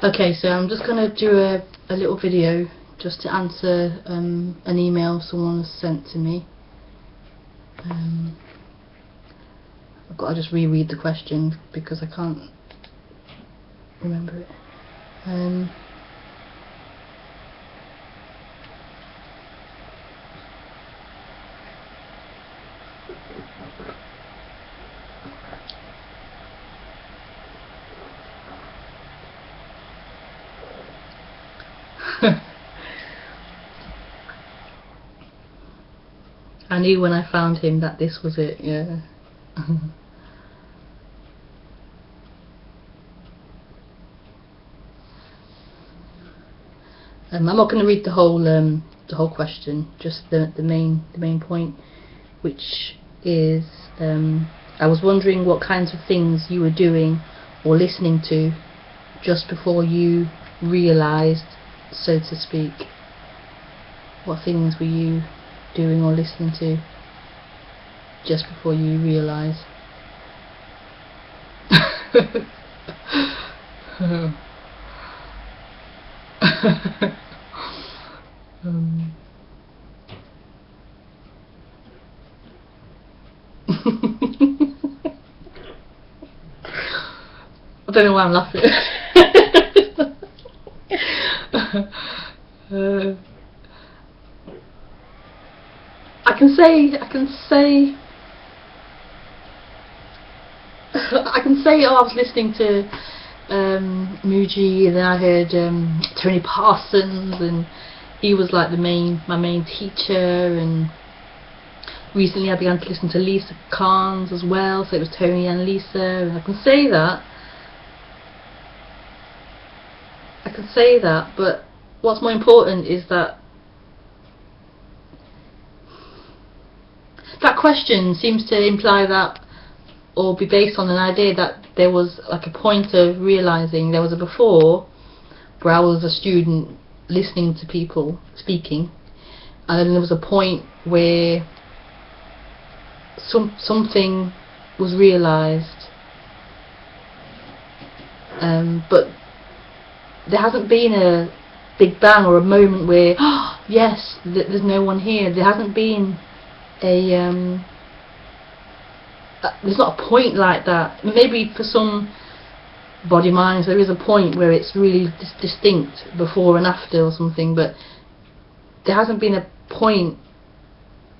Okay, so I'm just going to do a little video just to answer an email someone has sent to me. I've got to just reread the question because I can't remember it. I knew when I found him that this was it, yeah. I'm not going to read the whole question, just the main point, which is I was wondering what kinds of things you were doing or listening to just before you realised, so to speak. What things were you doing or listening to just before you realised? I don't know why I'm laughing. I can say, oh, I was listening to Muji, and then I heard Tony Parsons, and he was like my main teacher, and recently I began to listen to Lisa Carnes as well, so it was Tony and Lisa, and I can say that, but what's more important is that that question seems to imply that, or be based on an idea that there was like a point of realising there was a before where I was a student listening to people speaking, and then there was a point where something was realised, but there hasn't been a big bang or a moment where, oh, yes, there's no one here. There hasn't been there's not a point like that. Maybe for some body minds there is a point where it's really distinct before and after or something, but there hasn't been a point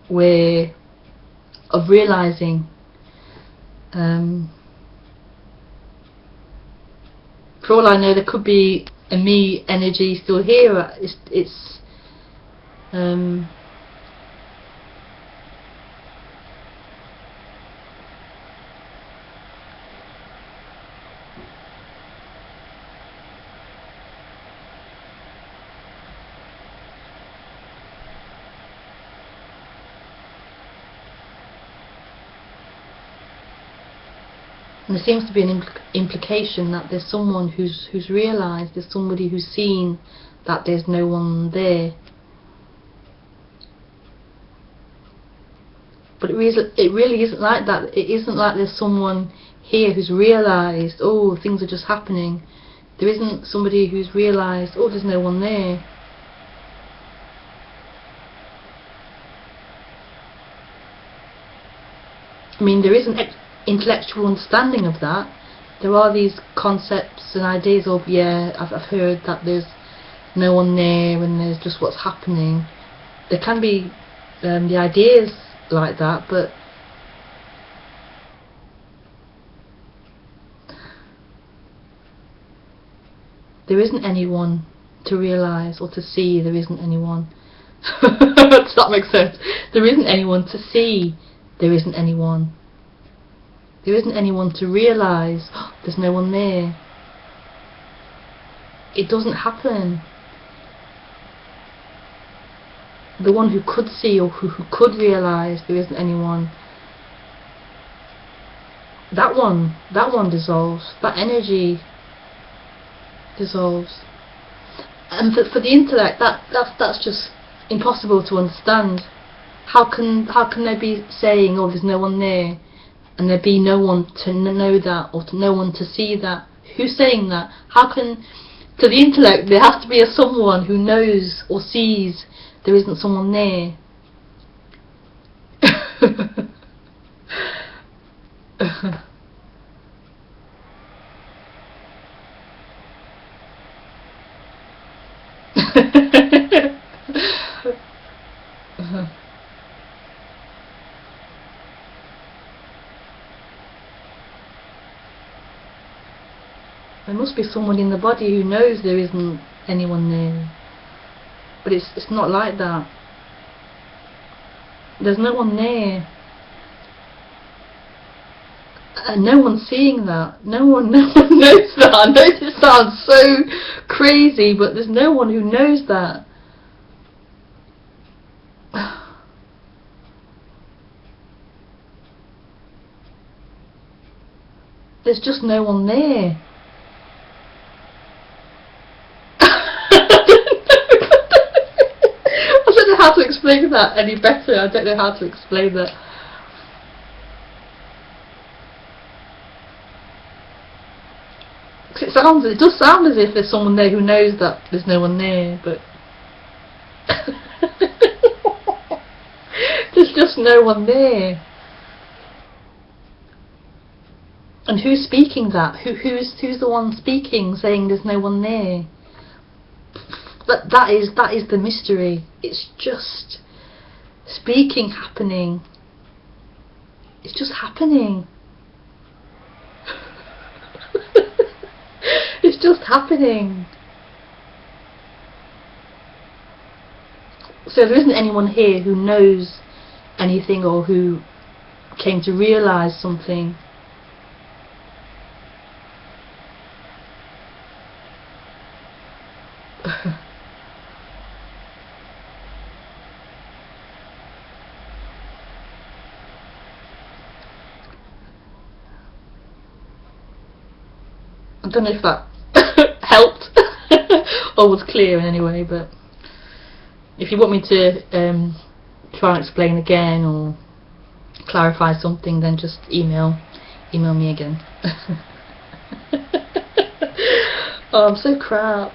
where of realising. For all I know, there could be a me energy still here. It's and there seems to be an implication that there's someone who's realised, there's somebody who's seen that there's no one there. But it really isn't like that. It isn't like there's someone here who's realised, oh, things are just happening. There isn't somebody who's realised, oh, there's no one there. I mean, there is an intellectual understanding of that. There are these concepts and ideas of, yeah, I've heard that there's no one there and there's just what's happening. There can be the ideas like that, but there isn't anyone to realise or to see. There isn't anyone. Does that make sense? There isn't anyone to see. There isn't anyone. There isn't anyone to realise, oh, there's no one there. It doesn't happen. The one who could see or who could realise there isn't anyone, that one dissolves. That energy dissolves. And for the intellect, that's just impossible to understand. How can they be saying, oh, there's no one there, and there be no one to know that, or no one to see that? Who's saying that? How can To the intellect, there has to be a someone who knows or sees there isn't someone near. There must be someone in the body who knows there isn't anyone there. But it's not like that. There's no one there. And no one's seeing that. No one knows that. I know this sounds so crazy, but there's no one who knows that. There's just no one there. I don't know how to explain that any better. I don't know how to explain that. It does sound as if there's someone there who knows that there's no one there, but there's just no one there. And who's speaking that? Who's the one speaking, saying there's no one there? That is the mystery. It's just speaking happening. It's just happening. It's just happening. So there isn't anyone here who knows anything or who came to realise something. I don't know if that helped or was clear in any way, but if you want me to try and explain again or clarify something, then just email me again. Oh, I'm so crap.